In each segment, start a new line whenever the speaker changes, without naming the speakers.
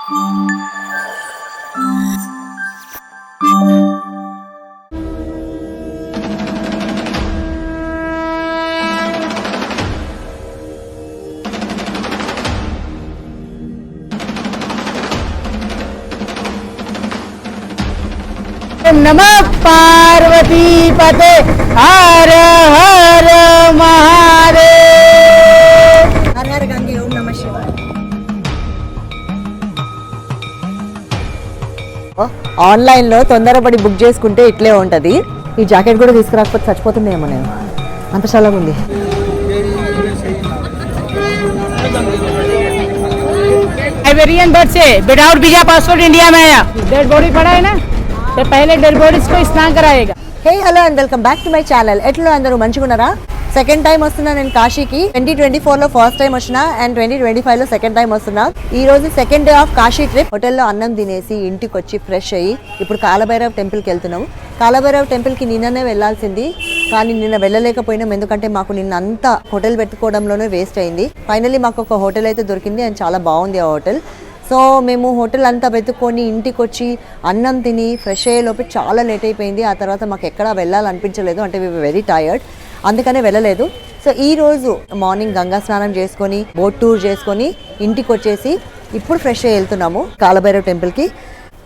नमः पार्वती पते हर हर महादेव। हर हर गंगे ओम नमः शिवाय। ఆన్లైన్ లో తొందరపడి బుక్ చేసుకుంటే ఇట్లే ఉంటది. ఈ జాకెట్ కూడా తీసుకురాకపోతే చచ్చిపోతుందేమో నేను, అంత చల్లగా ఉంది. साइबेरियन बर्ड से विदाउट वीजा पासपोर्ट इंडिया में आया, डेड बॉडी पड़ा है ना, तो पहले डेड बॉडीज को स्नान कराएगा. Hey hello and welcome back to my channel. ఎట్లా అందరూ మంచిగున్నారా? సెకండ్ టైం వస్తున్నా నేను కాశీకి. 2024లో ఫస్ట్ టైం వచ్చిన అండ్ 2025లో సెకండ్ టైం వస్తున్నా. ఈ రోజు second day of Kashi trip. హోటల్లో అన్నం తినేసి ఇంటికి వచ్చి ఫ్రెష్ అయ్యి ఇప్పుడు కాలభైరవ్ టెంపుల్కి వెళ్తున్నాం. కాలభైరవ్ టెంపుల్కి నిన్ననే వెళ్ళాల్సింది, కానీ నిన్న వెళ్ళలేకపోయినాం. ఎందుకంటే మాకు నిన్న అంతా హోటల్ పెట్టుకోవడంలోనే వేస్ట్ అయింది. ఫైనల్లీ మాకు ఒక హోటల్ అయితే దొరికింది అండ్ చాలా బాగుంది ఆ హోటల్. సో మేము హోటల్ అంతా వెతుక్కొని ఇంటికి వచ్చి అన్నం తిని ఫ్రెష్ అయ్యేలోపు చాలా లేట్ అయిపోయింది. ఆ తర్వాత మాకు ఎక్కడా వెళ్ళాలనిపించలేదు, అంటే వీ వెరీ టైర్డ్, అందుకనే వెళ్ళలేదు. సో ఈరోజు మార్నింగ్ గంగా స్నానం చేసుకొని బోట్ టూర్ చేసుకొని ఇంటికి వచ్చేసి ఇప్పుడు ఫ్రెష్ అయ్యి వెళ్తున్నాము కాలభైరవ్ టెంపుల్కి.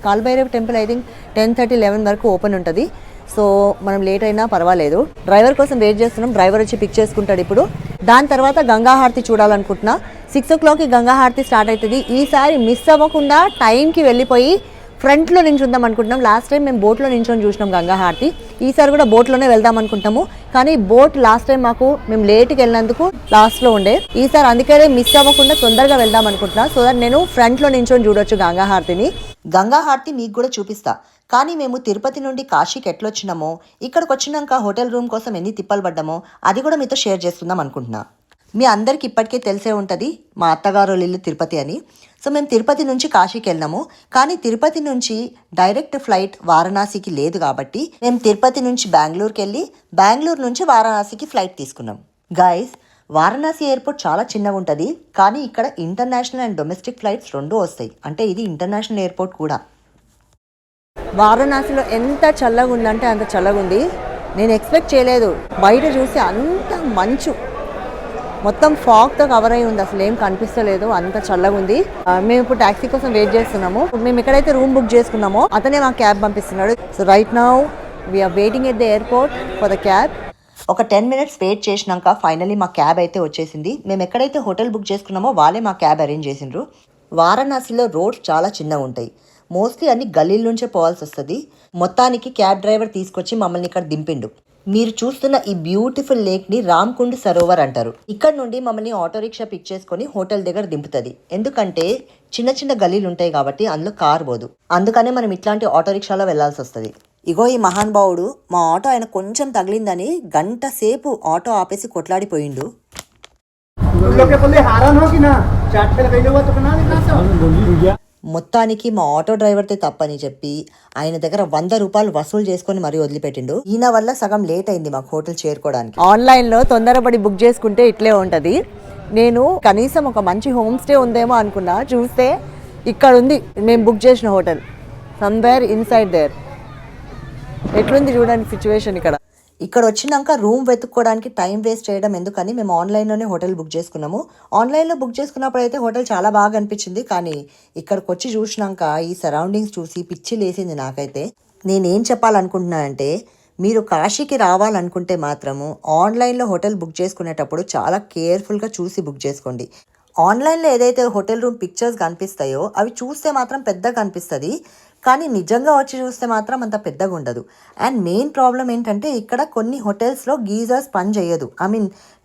కాలభైరవ్ టెంపుల్ ఐ థింక్ 10:30, 11 వరకు ఓపెన్ ఉంటుంది. సో మనం లేట్ అయినా పర్వాలేదు. డ్రైవర్ కోసం వెయిట్ చేస్తున్నాం, డ్రైవర్ వచ్చి పిక్ చేసుకుంటాడు ఇప్పుడు. దాని తర్వాత గంగా హారతి చూడాలనుకుంటున్నా. 6 o'clockకి గంగా హారతి స్టార్ట్ అవుతుంది. ఈసారి మిస్ అవ్వకుండా టైంకి వెళ్ళిపోయి ఫ్రంట్లో నించుందాం అనుకుంటున్నాం. లాస్ట్ టైం మేము బోట్లో నించొని చూసినాం గంగా హారతి, ఈసారి కూడా బోట్లోనే వెళ్దాం అనుకుంటాము. కానీ బోట్ లాస్ట్ టైం మేము లేట్కి వెళ్ళినందుకు లాస్ట్లో ఉండే, ఈసారి అందుకనే మిస్ అవ్వకుండా తొందరగా వెళ్దాం అనుకుంటున్నా. సో దట్ నేను ఫ్రంట్లో నించొని చూడొచ్చు గంగా హారతిని. గంగా హారతి మీకు కూడా చూపిస్తా. కానీ మేము తిరుపతి నుండి కాశీకి ఎట్లొచ్చినామో, ఇక్కడికి వచ్చినాక హోటల్ రూమ్ కోసం ఎన్ని తిప్పలు పడ్డామో అది కూడా మీతో షేర్ చేసుకుందాం అనుకుంటున్నా. మీ అందరికి ఇప్పటికే తెలిసే ఉంటుంది మా అత్తగారు ఇల్లు తిరుపతి అని. సో మేము తిరుపతి నుంచి కాశీకి వెళ్ళినాము, కానీ తిరుపతి నుంచి డైరెక్ట్ ఫ్లైట్ వారణాసికి లేదు కాబట్టి మేము తిరుపతి నుంచి బెంగళూరుకి వెళ్ళి బెంగళూరు నుంచి వారణాసికి ఫ్లైట్ తీసుకున్నాం. గైస్, వారణాసి ఎయిర్పోర్ట్ చాలా చిన్నగా ఉంటుంది, కానీ ఇక్కడ ఇంటర్నేషనల్ అండ్ డొమెస్టిక్ ఫ్లైట్స్ రెండూ వస్తాయి. అంటే ఇది ఇంటర్నేషనల్ ఎయిర్పోర్ట్ కూడా. వారణాసిలో ఎంత చల్లగా ఉందంటే అంత చల్లగా ఉంది. నేను ఎక్స్పెక్ట్ చేయలేదు. బయట చూస్తే అంత మంచు, మొత్తం ఫాగ్తో కవర్ అయి ఉంది, అసలు ఏం కనిపిస్తలేదు, అంత చల్లగా ఉంది. మేము ఇప్పుడు ట్యాక్సీ కోసం వెయిట్ చేస్తున్నాము. మేము ఎక్కడైతే రూమ్ బుక్ చేసుకున్నామో అతనే మా క్యాబ్ పంపిస్తున్నాడు. So right now we're waiting at the airport for the cab. ఒక 10 minutes వెయిట్ చేసినాక ఫైనలీ మా క్యాబ్ అయితే వచ్చేసింది. మేము ఎక్కడైతే హోటల్ బుక్ చేసుకున్నామో వాళ్ళే మా క్యాబ్ అరేంజ్ చేసిండ్రు. వారణాసిలో రోడ్స్ చాలా చిన్నగా ఉంటాయి, మోస్ట్లీ అన్ని గల్లీల నుంచే పోవాల్సి వస్తుంది. మొత్తానికి క్యాబ్ డ్రైవర్ తీసుకొచ్చి మమ్మల్ని ఇక్కడ దింపిండు. మీరు చూస్తున్న ఈ బ్యూటిఫుల్ లేక్ని రామ్కుండ్ సరోవర్ అంటారు. ఇక్కడ నుండి మమ్మల్ని ఆటో రిక్షా పిక్ చేసుకొని హోటల్ దగ్గర దింపుతుంది. ఎందుకంటే చిన్న చిన్న గల్లీలు ఉంటాయి కాబట్టి అందులో కార్ పోదు, అందుకనే మనం ఇట్లాంటి ఆటో రిక్షాలో వెళ్లాల్సి వస్తుంది. ఇగో ఈ మహానుభావుడు, మా ఆటో ఆయన కొంచెం తగిలిందని గంట సేపు ఆటో ఆపేసి కొట్లాడిపోయిండు. మొత్తానికి మా ఆటో డ్రైవర్తే తప్పని చెప్పి ఆయన దగ్గర 100 రూపాయలు వసూలు చేసుకుని మరీ వదిలిపెట్టిండు. ఈయన వల్ల సగం లేట్ అయింది మాకు హోటల్ చేరుకోవడానికి. ఆన్లైన్లో తొందరపడి బుక్ చేసుకుంటే ఇట్లే ఉంటుంది. నేను కనీసం ఒక మంచి హోమ్ స్టే ఉందేమో అనుకున్నా, చూస్తే ఇక్కడ ఉంది మేము బుక్ చేసిన హోటల్, సమ్వేర్ ఇన్సైడ్ దేర్. ఎట్లుంది చూడండి సిచ్యువేషన్. ఇక్కడ వచ్చినాక రూమ్ వెతుక్కోవడానికి టైం వేస్ట్ చేయడం ఎందుకని మేము ఆన్లైన్లోనే హోటల్ బుక్ చేసుకున్నాము. ఆన్లైన్లో బుక్ చేసుకున్నప్పుడు అయితే హోటల్ చాలా బాగా అనిపించింది, కానీ ఇక్కడికి వచ్చి చూసినాక ఈ సరౌండింగ్స్ చూసి పిచ్చి లేసింది నాకైతే. నేనేం చెప్పాలనుకుంటున్నానంటే, మీరు కాశీకి రావాలనుకుంటే మాత్రము ఆన్లైన్లో హోటల్ బుక్ చేసుకునేటప్పుడు చాలా కేర్ఫుల్గా చూసి బుక్ చేసుకోండి. ఆన్లైన్లో ఏదైతే హోటల్ రూమ్ పిక్చర్స్ కనిపిస్తాయో అవి చూస్తే మాత్రం పెద్దగా కనిపిస్తుంది, కానీ నిజంగా వచ్చి చూస్తే మాత్రం అంత పెద్దగా ఉండదు. అండ్ మెయిన్ ప్రాబ్లం ఏంటంటే, ఇక్కడ కొన్ని హోటల్స్లో గీజర్స్ పని చేయదు.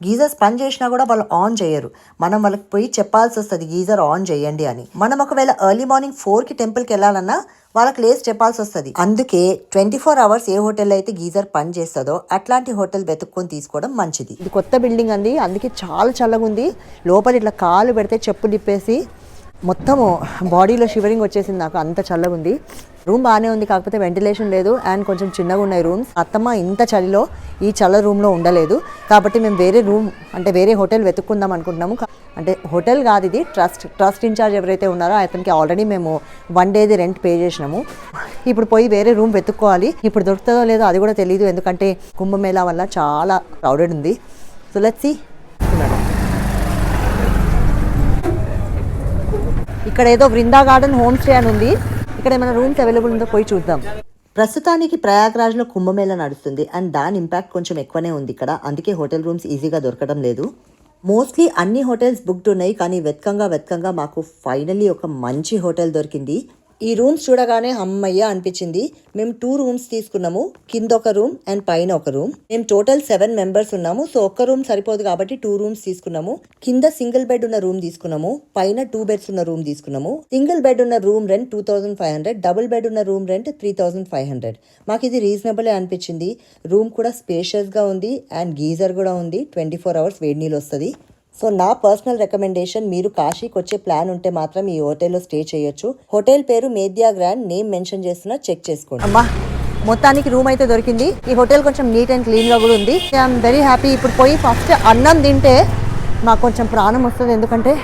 గీజర్స్ పని చేసినా కూడా వాళ్ళు ఆన్ చేయరు. మనం వాళ్ళకి పోయి చెప్పాల్సి వస్తుంది గీజర్ ఆన్ చేయండి అని. మనం ఒకవేళ ఎర్లీ మార్నింగ్ 4కి టెంపుల్కి వెళ్ళాలన్నా వాళ్ళకి లేసి చెప్పాల్సి వస్తుంది. అందుకే 24 hours ఏ హోటల్ అయితే గీజర్ పని చేస్తుందో అట్లాంటి హోటల్ వెతుక్కొని తీసుకోవడం మంచిది. ఇది కొత్త బిల్డింగ్ అంది, అందుకే చాలా చల్లగా ఉంది. లోపల ఇట్లా కాలు పెడితే చెప్పులు ఇప్పేసి మొత్తము బాడీలో షివరింగ్ వచ్చేసింది నాకు, అంత చల్లగా ఉంది. రూమ్ బాగానే ఉంది, కాకపోతే వెంటిలేషన్ లేదు అండ్ కొంచెం చిన్నగా ఉన్నాయి రూమ్స్. అత్తమ్మ ఇంత చలిలో ఈ చల్ల రూమ్లో ఉండలేదు, కాబట్టి మేము వేరే రూమ్ అంటే వేరే హోటల్ వెతుక్కుందాం అనుకుంటున్నాము. అంటే హోటల్ కాదు ఇది, ట్రస్ట్ ఇన్ఛార్జ్ ఎవరైతే ఉన్నారో అతనికి ఆల్రెడీ మేము 1 డేది రెంట్ పే చేసినాము. ఇప్పుడు పోయి వేరే రూమ్ వెతుక్కోవాలి. ఇప్పుడు దొరుకుతుందో లేదో అది కూడా తెలియదు, ఎందుకంటే కుంభమేళా వల్ల చాలా క్రౌడెడ్ ఉంది. So let's see. ఇక్కడ ఏదో బృందా గార్డెన్ హోమ్ స్టే అని ఉంది, ఇక్కడ ఏమైనా రూమ్స్ అవైలబుల్ ఉందో పోయి చూద్దాం. ప్రస్తుతానికి ప్రయాగ్రాజ్లో కుంభమేళా నడుస్తుంది అండ్ దాని ఇంపాక్ట్ కొంచెం ఎక్కువనే ఉంది ఇక్కడ, అందుకే హోటల్ రూమ్స్ ఈజీగా దొరకడం లేదు. మోస్ట్లీ అన్ని హోటల్స్ బుక్డ్ ఉన్నాయి, కానీ వెతకంగా మాకు ఫైనల్లీ ఒక మంచి హోటల్ దొరికింది. ఈ రూమ్స్ చూడగానే అమ్మయ్య అనిపించింది. మేము 2 రూమ్స్ తీసుకున్నాము, కింద ఒక రూమ్ అండ్ పైన ఒక రూమ్. మేము టోటల్ 7 మెంబర్స్ ఉన్నాము, సో ఒక్క రూమ్ సరిపోదు కాబట్టి 2 రూమ్స్ తీసుకున్నాము. కింద సింగిల్ బెడ్ ఉన్న రూమ్ తీసుకున్నాము, పైన 2 బెడ్స్ ఉన్న రూమ్ తీసుకున్నాము. సింగిల్ బెడ్ ఉన్న రూమ్ రెంట్ 2500, డబుల్ బెడ్ ఉన్న రూమ్ రెంట్ 3500. మాకు ఇది రీజనబుల్ అనిపించింది. రూమ్ కూడా స్పేషియస్ గా ఉంది అండ్ గీజర్ కూడా ఉంది, 24 hours వేడి నీళ్ళు వస్తుంది. సో నా పర్సనల్ రికమెండేషన్, మీరు కాశీకి వచ్చే ప్లాన్ ఉంటే మాత్రం ఈ హోటల్లో స్టే చేయొచ్చు. హోటల్ పేరు మేద్యా గ్రాండ్, నేమ్ మెన్షన్ చేస్తున్నా, చెక్ చేసుకోండి. అమ్మా మొత్తానికి రూమ్ అయితే దొరికింది. ఈ హోటల్ కొంచెం నీట్ అండ్ క్లీన్ గా కూడా ఉంది. I'm very happy. ఇప్పుడు పోయి ఫస్ట్ అన్నం తింటే మాకు కొంచెం ప్రాణం వస్తుంది, ఎందుకంటే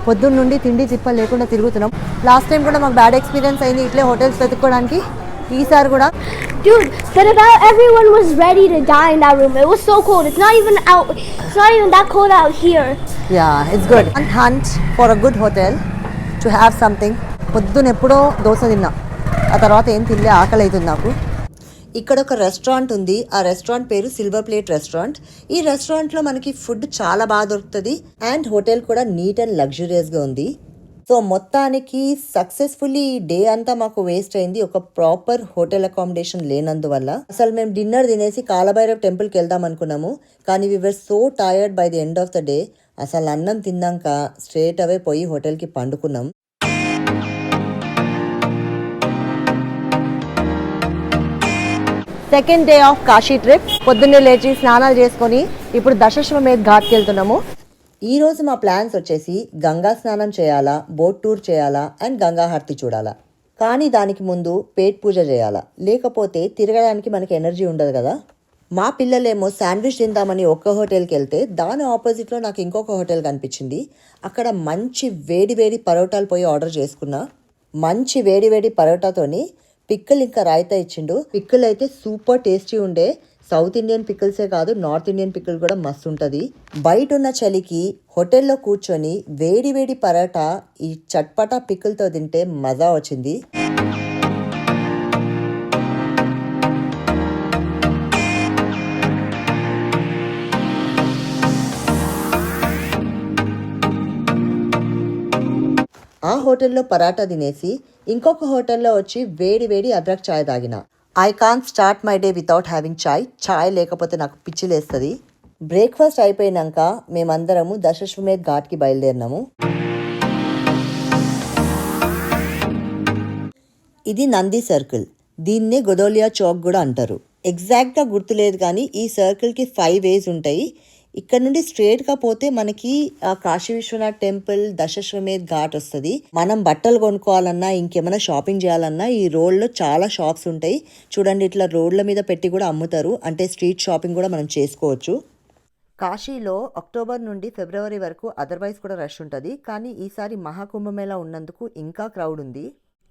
పొద్దున్న నుండి తిండి తిప్పలు లేకుండా తిరుగుతున్నాం. లాస్ట్ టైం కూడా మాకు బ్యాడ్ ఎక్స్పీరియన్స్ అయింది ఇట్లే హోటల్స్ వెతుక్కోవడానికి. ఈసారి కూడా
dude, but about everyone was ready to die in that room. It was so cold. It's not even that cold out here.
Yeah, it's good. And hunt for a good hotel to have something. పొద్దున ఎప్పుడో దోశ తిన్నా, ఆ తర్వాత ఏం తినలే, ఆకలి అవుతుంది నాకు. ఇక్కడ ఒక రెస్టారెంట్ ఉంది, ఆ రెస్టారెంట్ పేరు సిల్వర్ ప్లేట్ రెస్టారెంట్. ఈ రెస్టారెంట్లో మనకి ఫుడ్ చాలా బాగా దొరుకుతుంది అండ్ హోటల్ కూడా నీట్ అండ్ లగ్జూరియస్గా ఉంది. సో మొత్తానికి సక్సెస్ఫుల్లీ డే అంతా మాకు వేస్ట్ అయింది, ఒక ప్రాపర్ హోటల్ అకామిడేషన్ లేనందువల్ల. అసలు మేము డిన్నర్ తినేసి కాలభైరవ్ టెంపుల్కి వెళ్దాం అనుకున్నాము, కానీ we were so tired by the end of the day. అసలు అన్నం తిన్నాక స్ట్రేట్ అవే పోయి హోటల్కి పండుకున్నాం. Second day of Kashi trip. పొద్దున్నే లేచి స్నానాలు చేసుకొని ఇప్పుడు దశాశ్వమేధ్ ఘాట్కి వెళ్తున్నాము. ఈ రోజు మా ప్లాన్స్ వచ్చేసి గంగా స్నానం చేయాలా, బోట్ టూర్ చేయాలా అండ్ గంగా హారతి చూడాలా. కానీ దానికి ముందు పేట్ పూజ చేయాలా, లేకపోతే తిరగడానికి మనకి ఎనర్జీ ఉండదు కదా. మా పిల్లలేమో శాండ్విచ్ తిందామని ఒక్క హోటల్కి వెళ్తే దాని ఆపోజిట్లో నాకు ఇంకొక హోటల్ కనిపించింది. అక్కడ మంచి వేడి పరోటాలు పోయి ఆర్డర్ చేసుకున్నా. మంచి వేడి పరోటాతోని పిక్కలు ఇంకా రాయితా ఇచ్చిండు. పిక్కలు అయితే సూపర్ టేస్టీ ఉండే. సౌత్ ఇండియన్ పికిల్సే కాదు, నార్త్ ఇండియన్ పికిల్ కూడా మస్తు ఉంటుంది. బయట ఉన్న చలికి హోటల్లో కూర్చొని వేడి పరోటా ఈ చట్పటా పికిల్తో తింటే మజా వచ్చింది. ఆ హోటల్లో పరాటా తినేసి ఇంకొక హోటల్లో వచ్చి వేడి అద్రక్ చాయ్ తాగిన. I can't start my day without having chai లేకపోతే నాకు పిచ్చిలేస్తుంది. బ్రేక్ఫాస్ట్ అయిపోయినాక మేమందరము దశాశ్వమేధ్ ఘాట్కి బయలుదేరినాము. ఇది నంది సర్కిల్, దీన్నే గొదోలియా చౌక్ కూడా అంటారు. ఎగ్జాక్ట్గా గుర్తులేదు, కానీ ఈ సర్కిల్కి 5 ways ఉంటాయి. ఇక్కడ నుండి స్ట్రేట్గా పోతే మనకి కాశీ విశ్వనాథ్ టెంపుల్, దశాశ్వమేధ్ ఘాట్ వస్తుంది. మనం బట్టలు కొనుక్కోవాలన్నా ఇంకేమైనా షాపింగ్ చేయాలన్నా ఈ రోడ్లో చాలా షాప్స్ ఉంటాయి. చూడండి, ఇట్లా రోడ్ల మీద పెట్టి కూడా అమ్ముతారు, అంటే స్ట్రీట్ షాపింగ్ కూడా మనం చేసుకోవచ్చు. కాశీలో అక్టోబర్ నుండి ఫిబ్రవరి వరకు అదర్వైజ్ కూడా రష్ ఉంటుంది, కానీ ఈసారి మహాకుంభమేళా ఉన్నందుకు ఇంకా క్రౌడ్ ఉంది.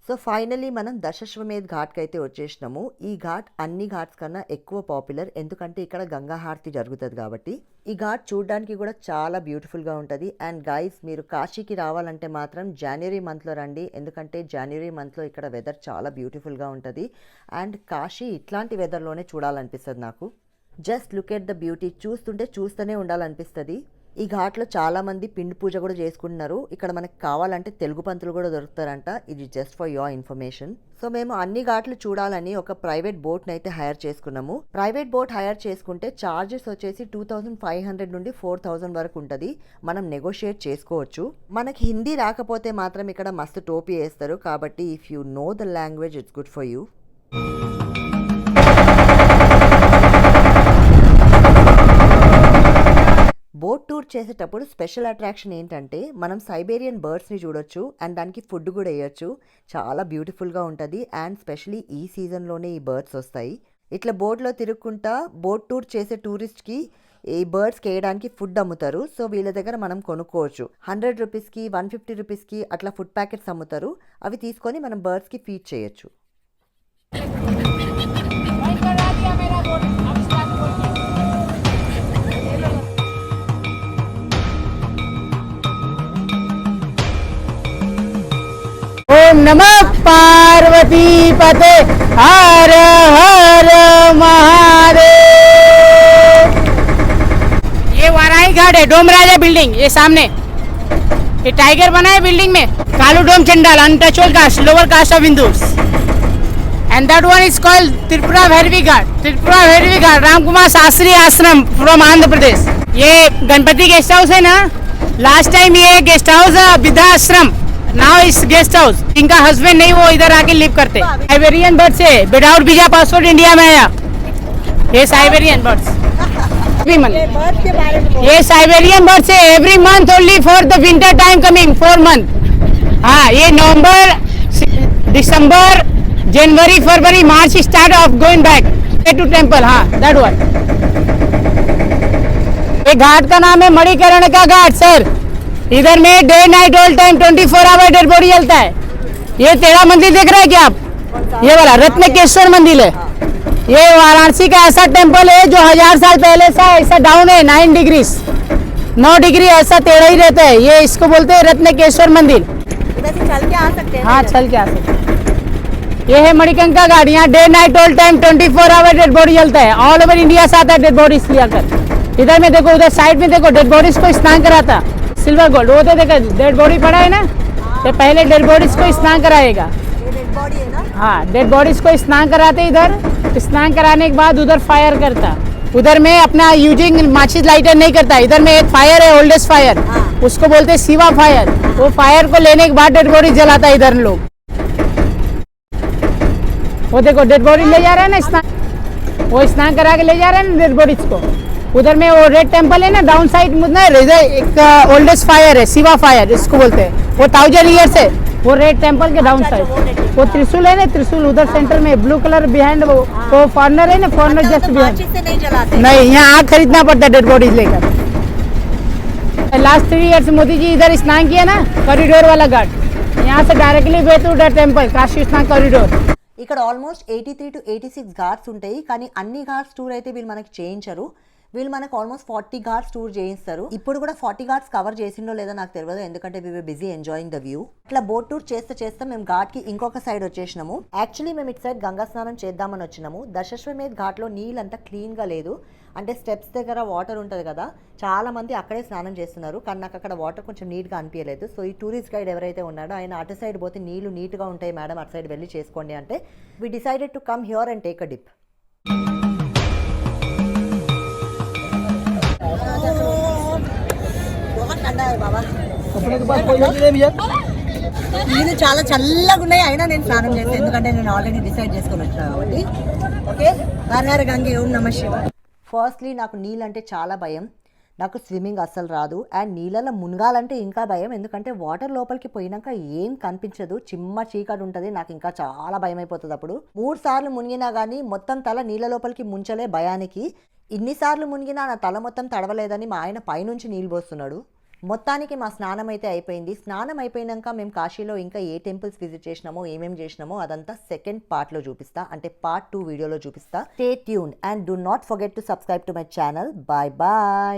సో ఫైనలీ మనం దశాశ్వమేధ్ ఘాట్కి అయితే వచ్చేసినాము. ఈ ఘాట్ అన్ని ఘాట్స్ కన్నా ఎక్కువ పాపులర్, ఎందుకంటే ఇక్కడ గంగా హారతి జరుగుతుంది కాబట్టి. ఈ ఘాట్ చూడడానికి కూడా చాలా బ్యూటిఫుల్గా ఉంటుంది. అండ్ గైస్, మీరు కాశీకి రావాలంటే మాత్రం జనవరి మంత్లో రండి, ఎందుకంటే జనవరి మంత్లో ఇక్కడ వెదర్ చాలా బ్యూటిఫుల్గా ఉంటుంది. అండ్ కాశీ ఇట్లాంటి వెదర్లోనే చూడాలనిపిస్తుంది నాకు. Just look at the beauty, చూస్తూనే ఉండాలనిపిస్తుంది. ఈ ఘాట్లో చాలా మంది పిండి పూజ కూడా చేసుకుంటున్నారు. ఇక్కడ మనకి కావాలంటే తెలుగు పంతులు కూడా దొరుకుతారంట. ఇది just for your information. So మేము అన్ని ఘాట్లు చూడాలని ఒక ప్రైవేట్ బోట్ని అయితే హైర్ చేసుకున్నాము. ప్రైవేట్ బోట్ హైర్ చేసుకుంటే చార్జెస్ వచ్చేసి 2500 నుండి 4000 వరకు ఉంటుంది. మనం నెగోషియేట్ చేసుకోవచ్చు. మనకి హిందీ రాకపోతే మాత్రం ఇక్కడ మస్తు టోపీ వేస్తారు, కాబట్టి if you know the language it's good for you.
Boat tour చేసేటప్పుడు స్పెషల్ అట్రాక్షన్ ఏంటంటే మనం సైబేరియన్ బర్డ్స్ని చూడొచ్చు అండ్ దానికి ఫుడ్ కూడా వేయొచ్చు. చాలా బ్యూటిఫుల్గా ఉంటుంది అండ్ స్పెషలీ ఈ సీజన్లోనే ఈ బర్డ్స్ వస్తాయి. ఇట్లా బోట్లో తిరుగుకుంటా బోట్ టూర్ చేసే టూరిస్ట్కి ఈ బర్డ్స్కి వేయడానికి ఫుడ్ అమ్ముతారు. సో వీళ్ళ దగ్గర మనం కొనుక్కోవచ్చు. 100 రూపీస్కి 150 రూపీస్కి అట్లా ఫుడ్ ప్యాకెట్స్ అమ్ముతారు. అవి తీసుకొని మనం బర్డ్స్కి ఫీడ్ చేయొచ్చు.
ओम नमः पार्वती पते हर हर महादेव। ये वाराही घाट है, डोमराजा बिल्डिंग, ये सामने ये टाइगर बना है बिल्डिंग में। Kalu Dom Chandal, untouchable caste, lower caste of Hindus. And that one is called Tripura Bhairavi ghat. Tripura Bhairavi ghat Ram Kumar Shastri ashram from Andhra Pradesh. ये गणपति गेस्ट हाउस है ना, लास्ट टाइम ये गेस्ट हाउस विद्या आश्रम, नाउ इस गेस्ट हाउस। इनका हस्बैंड नहीं, वो इधर आके लिव करते। साइबेरियन बर्ड से विदाउट वीजा पासपोर्ट इंडिया में आया। ये साइबेरियन बर्ड्स ये साइबेरियन बर्ड से every month only for the winter time coming 4 month. हाँ, ये November December January February March start of going back to temple. हाँ, दैट वन। ये घाट का नाम है मणिकर्ण का घाट सर। इधर में day night all time 24 hour dead body जलता है। ये तेरा मंदिर देख रहा है क्या आप? ये वाला रत्नकेश्वर मंदिर है। ये वाराणसी का ऐसा टेम्पल है जो 1000 साल पहले से ऐसा डाउन है, 9 डिग्री 9 डिग्री ऐसा टेढ़ा ही रहता है। ये इसको बोलते हैं रत्नकेश्वर मंदिर।
इधर से चल के आ सकते हैं।
हाँ, चल के आ सकते हैं। ये है मणिकर्ण का घाट। यहाँ day night all time 24 hour dead body जलता है। ऑल ओवर इंडिया से आता है डेड बॉडीज लिया कर। इधर में देखो, उधर साइड में देखो, डेड बॉडीज को स्नान कराता सिल्वर गोल्ड। वो तो देखो डेड बॉडी पड़ा है ना, तो पहले डेड बॉडीज को स्नान कराएगा।
डेड बॉडी है ना?
हाँ, डेड बॉडीज को स्नान कराते इधर। स्नान कराने के बाद उधर फायर करता। उधर में अपना यूजिंग माचिस लाइटर नहीं करता। इधर में एक फायर है, ओल्डेस्ट फायर, उसको बोलते हैं शिवा फायर। वो फायर को लेने के बाद डेड बॉडी जलाता है इधर लोग। वो देखो डेड बॉडी ले जा रहा है ना स्नान, वो स्नान करा के ले जा रहे हैं ना डेड बॉडीज को। उधर में वो रेड टेम्पल है ना, डाउन साइड में इधर एक ओल्डेस्ट फायर है, शिवा फायर इसको बोलते हैं। वो 1000 ईयर्स है। वो रेड टेम्पल के डाउन साइड वो त्रिशूल है ना, त्रिशूल उधर सेंटर में ब्लू कलर बिहाइंड वो फॉरनर है ना, फॉरनर जस्ट बिहाइंड।
से नहीं जलाते।
नहीं, यहाँ आग खरीदना पड़ता है डेड बॉडीज लेकर। लास्ट 3 ईयर्स मोदी जी इधर स्नान किया ना, कॉरिडोर वाला घाट। यहाँ से directly way to the temple, Kashi स्नान कॉरिडोर।
ఇక్కడ ఆల్మోస్ట్ 83 to 86 ఘాట్స్ ఉంటాయి. కానీ అన్ని ఘాట్స్ టూర్ అయితే వీళ్ళు మనకి చేయించరు. వీళ్ళు మనకు ఆల్మోస్ట్ 40 ఘాట్స్ టూర్ చేయిస్తారు. ఇప్పుడు కూడా 40 ఘాట్స్ కవర్ చేసిండో లేదో నాకు తెలియదు, ఎందుకంటే వి వర్ బిజీ ఎంజాయింగ్ ద వ్యూ. ఇట్లా బోట్ టూర్ చేస్తే మేము ఘాట్ కి ఇంకొక సైడ్ వచ్చేసినాము. యాక్చువల్లీ మేము ఇటు సైడ్ గంగా స్నానం చేద్దామని వచ్చినాము. దశాశ్వమేధ్ ఘాట్లో నీళ్ళంతా క్లీన్ గా లేదు. అంటే స్టెప్స్ దగ్గర వాటర్ ఉంటుంది కదా, చాలా మంది అక్కడే స్నానం చేస్తున్నారు. కానీ నాకు అక్కడ వాటర్ కొంచెం నీట్గా అనిపించలేదు. సో ఈ టూరిస్ట్ గైడ్ ఎవరైతే ఉన్నాడో ఆయన అటు సైడ్ పోతే నీళ్లు నీట్గా ఉంటాయి మేడం, అటు సైడ్ వెళ్ళి చేసుకోండి అంటే we decided to come here and take a dip. నీళ్ళు చాలా చల్లగా ఉన్నాయి, అయినా నేను స్నానం చేస్తాను ఎందుకంటే నేను ఆల్రెడీ డిసైడ్ చేసుకొని వచ్చాను కాబట్టి. ఓకే, హర గంగే ఓం నమః శివాయ. ఫస్ట్లీ నాకు నీళ్ళు అంటే చాలా భయం. నాకు స్విమ్మింగ్ అస్సలు రాదు అండ్ నీళ్ళలో మునగాలంటే ఇంకా భయం, ఎందుకంటే వాటర్ లోపలికి పోయినాక ఏం కనిపించదు, చిమ్మ చీకటి ఉంటుంది. నాకు ఇంకా చాలా భయం అయిపోతుంది. అప్పుడు 3 సార్లు మునిగినా కానీ మొత్తం తల నీళ్ళ లోపలికి ముంచలే భయానికి. ఇన్నిసార్లు మునిగినా నా తల మొత్తం తడవలేదని మా ఆయన పైనుంచి నీళ్ళు పోస్తున్నాడు. మొత్తానికి మా స్నానం అయితే అయిపోయింది. స్నానం అయిపోయినాక మేము కాశీలో ఇంకా ఏ టెంపుల్స్ విజిట్ చేసినామో ఏమేమి చేసినామో అదంతా సెకండ్ పార్ట్లో చూపిస్తా, అంటే పార్ట్ 2 వీడియోలో చూపిస్తా. Stay tuned and do not forget to subscribe to my channel. Bye bye.